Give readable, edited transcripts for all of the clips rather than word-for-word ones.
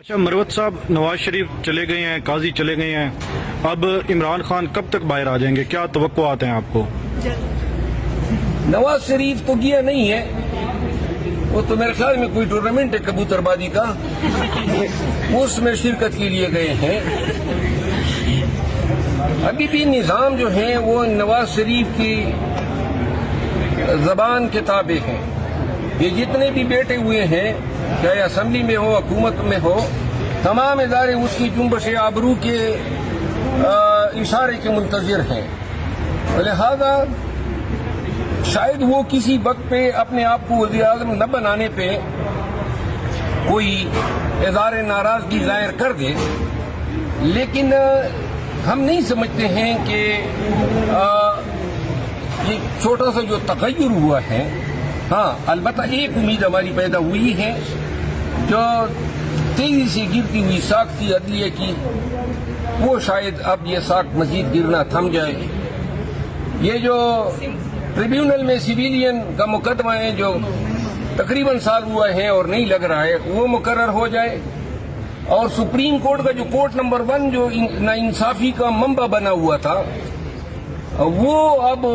अच्छा मरवत साहब, नवाज शरीफ चले गए हैं, काजी चले गए हैं, अब इमरान खान कब तक बाहर आ जाएंगे? क्या तवक्कुआत हैं आपको? नवाज शरीफ तो गया नहीं है, वो तो मेरे ख्याल में कोई टूर्नामेंट है कबूतरबाजी का, उसमें शिरकत के लिए गए हैं। अभी भी निज़ाम जो है वो नवाज शरीफ की जबान के ताबे हैं। ये जितने भी बैठे हुए हैं, चाहे असम्बली में हो, हुकूमत में हो, तमाम इदारे उसकी जुम्बश आबरू के इशारे के मुंतज़िर हैं। लिहाजा शायद वो किसी वक्त पे अपने आप को वज़ीर आज़म न बनाने पे कोई इज़हार नाराज़गी ज़ाहिर कर दे, लेकिन हम नहीं समझते हैं कि ये छोटा सा जो तग़य्युर हुआ है, हाँ अलबत्ता एक उम्मीद हमारी पैदा हुई है, जो तेजी से गिरती हुई साख थी अदलिया की, वो शायद अब ये साख मजीद गिरना थम जाए। ये जो ट्रिब्यूनल में सिविलियन का मुकदमा है जो तकरीबन साल हुआ है और नहीं लग रहा है, वो मुकर्रर हो जाए, और सुप्रीम कोर्ट का जो कोर्ट नंबर 1 जो नाइंसाफी का मंबा बना हुआ था, वो अब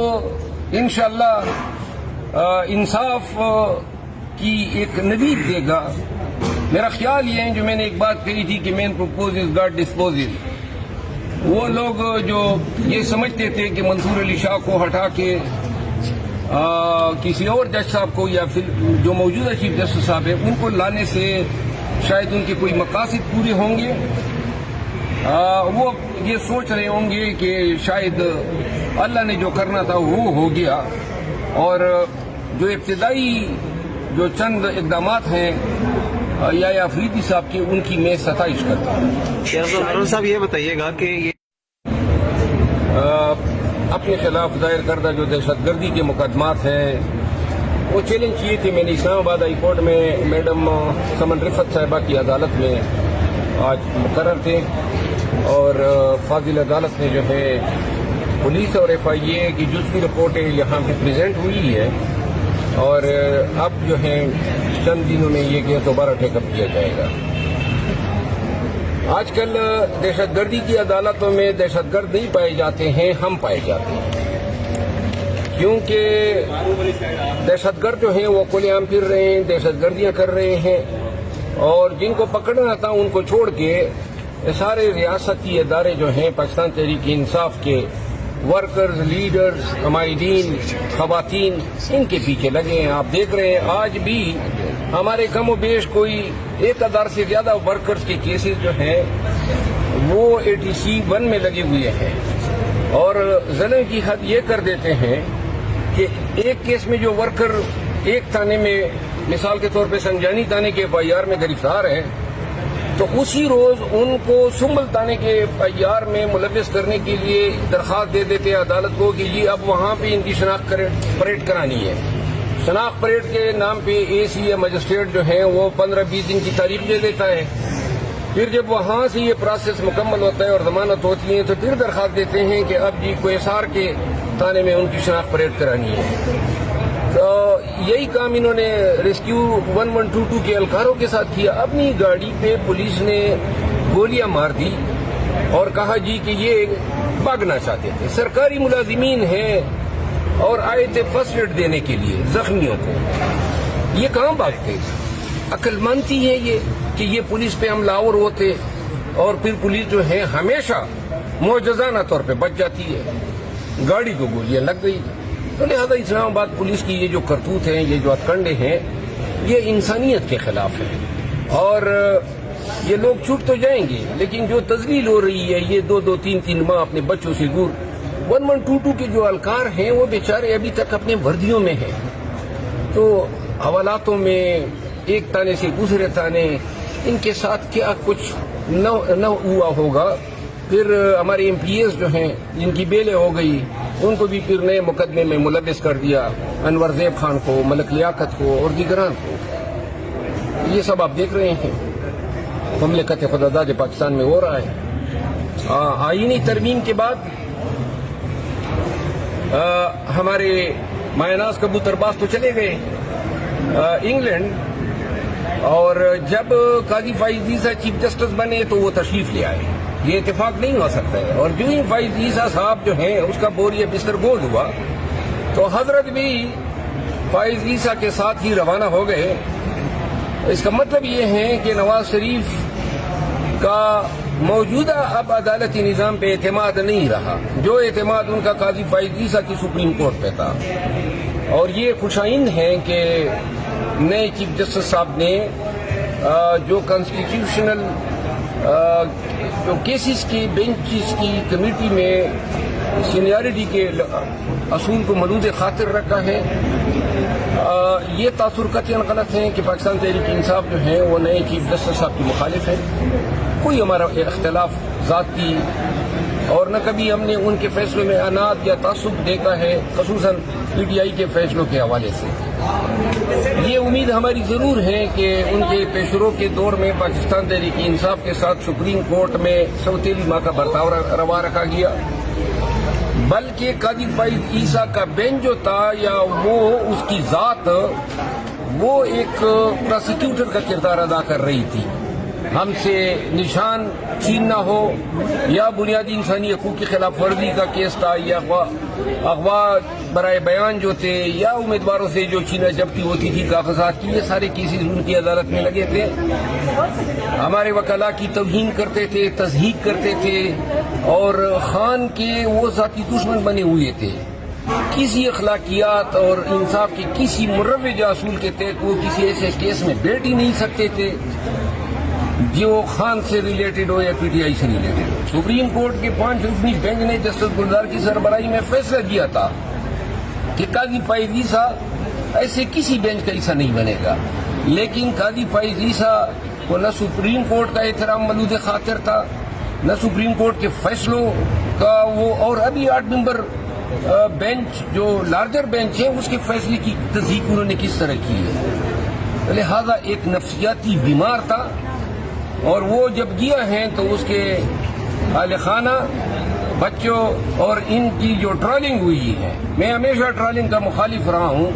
इंशाअल्लाह इंसाफ की एक नवीद देगा। मेरा ख्याल ये है, जो मैंने एक बात कही थी कि मैन प्रोपोजेस गॉड डिस्पोजेस, वो लोग जो ये समझते थे कि मंसूर अली शाह को हटा के किसी और जज साहब को या फिर जो मौजूदा चीफ जस्टिस साहब है उनको लाने से शायद उनके कोई मकासद पूरे होंगे, वो ये सोच रहे होंगे कि शायद अल्लाह ने जो करना था वो हो गया, और जो इब्तिदाई जो चंद इकदामात हैं या अफरीदी साहब के, उनकी मैं सताइश करता हूँ। साहब ये बताइएगा कि ये अपने खिलाफ दायर करदा जो दहशतगर्दी के मुकदमात हैं, वो चैलेंज किए थे मैंने इस्लामाबाद हाई कोर्ट में, मैडम समन रिफत साहिबा की अदालत में आज मुकर्रर थे, और फाजिल अदालत ने जो है पुलिस और FIA की जुज़वी रिपोर्टें यहाँ पे प्रेजेंट हुई है, और अब जो है चंद दिनों में ये केस दोबारा टेकअप किया जाएगा। आजकल दहशतगर्दी की अदालतों में दहशतगर्द नहीं पाए जाते हैं, हम पाए जाते हैं, क्योंकि दहशतगर्द जो हैं वो खुलेआम फिर रहे हैं, दहशतगर्दियां कर रहे हैं, और जिनको पकड़ना था उनको छोड़ के सारे रियासती इदारे जो हैं पाकिस्तान तहरीक इंसाफ के वर्कर्स, लीडर्स, हमायदीन, खवातीन, इनके पीछे लगे हैं। आप देख रहे हैं आज भी हमारे कम बेश कोई 1000 से ज्यादा वर्कर्स के केसेस जो हैं वो ATC 1 में लगे हुए हैं, और ज़ुल्म की हद ये कर देते हैं कि एक केस में जो वर्कर एक थाने में, मिसाल के तौर पे संजानी थाने के FIR में गिरफ्तार है, तो उसी रोज उनको सुंबल थाने के FIR में मुलविस करने के लिए दरखास्त दे देते हैं अदालत को कि जी अब वहां पे इनकी शनाख्त परेड करानी है। शनाख्त परेड के नाम पे AC या मजिस्ट्रेट जो है वो 15-20 दिन की तारीख दे देता है, फिर जब वहां से ये प्रोसेस मुकम्मल होता है और जमानत होती है तो फिर दरखास्त देते हैं कि अब जी कोएसार के थाने में उनकी शनाख्त परेड करानी है। तो यही काम इन्होंने रेस्क्यू 1122 के एहलकारों के साथ किया। अपनी गाड़ी पे पुलिस ने गोलियां मार दी और कहा जी कि ये भागना चाहते थे। सरकारी मुलाजिमीन हैं और आए थे फर्स्ट एड देने के लिए जख्मियों को, ये कहाँ भागते? अक्लमंदी है ये कि ये पुलिस पे हमलावर होते, और फिर पुलिस जो है हमेशा मौजज़ाना तौर पे बच जाती है। गाड़ी को गोलियां लग गई, तो लिहाजा इस्लामाबाद पुलिस की ये जो करतूत हैं, ये जो हथकंडे हैं, ये इंसानियत के खिलाफ है। और ये लोग छूट तो जाएंगे, लेकिन जो तजलील हो रही है ये 2-2, 3-3 माह अपने बच्चों से दूर, 1122 के जो अलकार हैं वो बेचारे अभी तक अपने वर्दियों में हैं, तो हवालातों में एक ताने से दूसरे ताने, इनके साथ क्या कुछ न हुआ होगा। फिर हमारे MPs जो हैं जिनकी बेलें हो गई, उनको भी फिर नए मुकदमे में मुलविस कर दिया, अनवर ज़ैब खान को, मलक लियाकत को और दीगरान को। ये सब आप देख रहे हैं ममलिकत खुदादाद पाकिस्तान में हो रहा है। आईनी तरमीम के बाद हमारे मायनाज कबूतरबाज तो चले गए इंग्लैंड, اور جب قاضی فائز عیسیٰ چیف جسٹس بنے تو وہ تشریف لے آئے. یہ اتفاق نہیں ہو سکتا ہے. اور جو ہی فائز عیسیٰ صاحب جو ہیں اس کا بوریہ بستر گول ہوا تو حضرت بھی فائز عیسیٰ کے ساتھ ہی روانہ ہو گئے. اس کا مطلب یہ ہے کہ نواز شریف کا موجودہ اب عدالتی نظام پہ اعتماد نہیں رہا جو اعتماد ان کا قاضی فائز عیسیٰ کی سپریم کورٹ پہ تھا. اور یہ خوشائند ہے کہ نئے چیف جسٹس صاحب نے جو کانسٹیٹیوشنل جو کیسز کی بینچز کی کمیٹی میں سینیارٹی کے اصول کو ملوذ خاطر رکھا ہے. یہ تاثر قطعاً غلط ہے کہ پاکستان تحریک انصاف جو ہے وہ نئے چیف جسٹس صاحب کی مخالف ہے. کوئی ہمارا اختلاف ذاتی اور نہ کبھی ہم نے ان کے فیصلوں میں عناد یا تعصب دیکھا ہے, خصوصاً پی ٹی آئی کے فیصلوں کے حوالے سے. یہ امید ہماری ضرور ہے کہ ان کے پیشرو کے دور میں پاکستان تحریک انصاف کے ساتھ سپریم کورٹ میں سوتیلی ماں کا برتاؤ روا رکھا گیا, بلکہ قاضی فائز عیسیٰ کا بینچ جو تھا یا وہ اس کی ذات وہ ایک پروسیکیوٹر کا کردار ادا کر رہی تھی. ہم سے نشان چھیننا ہو یا بنیادی انسانی حقوق کی خلاف ورزی کا کیس تھا یا اغوا برائے بیان جو تھے یا امیدواروں سے جو چھینا جبتی ہوتی تھی کاغذات کی, یہ سارے کیسز ان کی عدالت میں لگے تھے. ہمارے وکلاء کی توہین کرتے تھے, تضحیق کرتے تھے اور خان کے وہ ذاتی دشمن بنے ہوئے تھے. کسی اخلاقیات اور انصاف کے کسی مروج اصول کے تحت وہ کسی ایسے کیس میں بیٹھ ہی نہیں سکتے تھے جو خان سے ریلیٹڈ ہو یا پی ٹی آئی سے ریلیٹڈ ہو. سپریم کورٹ کے 5 رکنی بینچ نے جسٹس گلزار کی سربراہی میں فیصلہ دیا تھا کہ قاضی فائز عیسیٰ ایسے کسی بینچ کا حصہ نہیں بنے گا, لیکن قاضی فائز عیسیٰ کو نہ سپریم کورٹ کا احترام ملوذ خاطر تھا نہ سپریم کورٹ کے فیصلوں کا وہ, اور ابھی 8 ممبر بینچ جو لارجر بینچ ہے اس کے فیصلے کی تصدیق انہوں نے کس طرح کی ہے. لہذا ایک نفسیاتی بیمار تھا اور وہ جب گیا ہے تو اس کے اہل خانہ بچوں اور ان کی جو ٹرالنگ ہوئی ہے, میں ہمیشہ ٹرالنگ کا مخالف رہا ہوں,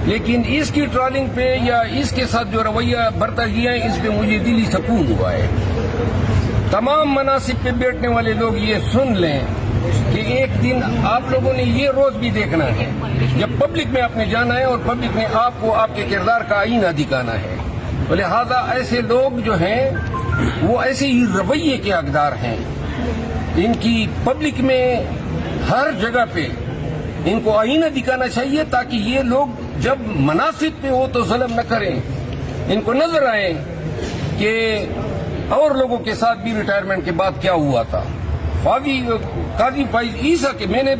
لیکن اس کی ٹرالنگ پہ یا اس کے ساتھ جو رویہ برتا گیا ہے اس پہ مجھے دلی سکون ہوا ہے. تمام مناصب پہ بیٹھنے والے لوگ یہ سن لیں کہ ایک دن آپ لوگوں نے یہ روز بھی دیکھنا ہے جب پبلک میں آپ نے جانا ہے اور پبلک نے آپ کو آپ کے کردار کا آئینہ دکھانا ہے. لہذا ایسے لوگ جو ہیں وہ ایسے ہی رویے کے حقدار ہیں. ان کی پبلک میں ہر جگہ پہ ان کو آئینہ دکھانا چاہیے تاکہ یہ لوگ جب مناصب پہ ہو تو ظلم نہ کریں, ان کو نظر آئے کہ اور لوگوں کے ساتھ بھی ریٹائرمنٹ کے بعد کیا ہوا تھا. قاضی فائز عیسیٰ کے میں نے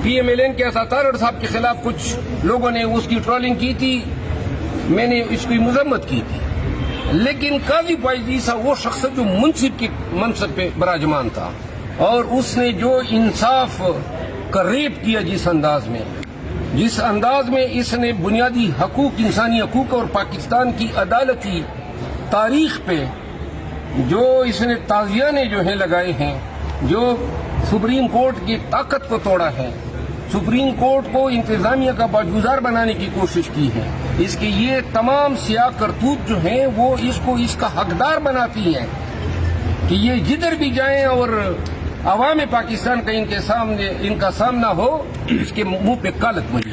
پی ایم ایل این کے تارڑ صاحب کے خلاف کچھ لوگوں نے اس کی ٹرولنگ کی تھی, میں نے اس کی مذمت کی تھی, لیکن قاضی فائز عیسیٰ وہ شخص جو منصب کے منصب پہ براجمان تھا اور اس نے جو انصاف کا ریپ کیا جس انداز میں اس نے بنیادی حقوق, انسانی حقوق اور پاکستان کی عدالتی تاریخ پہ جو اس نے تازیانے جو ہیں لگائے ہیں, جو سپریم کورٹ کی طاقت کو توڑا ہے, سپریم کورٹ کو انتظامیہ کا باجگزار بنانے کی کوشش کی ہے, اس کے یہ تمام سیاہ کرتوت جو ہیں وہ اس کا حقدار بناتی ہیں کہ یہ جدھر بھی جائیں اور عوام پاکستان کا ان کا سامنا ہو, اس کے منہ پہ کالت بنی.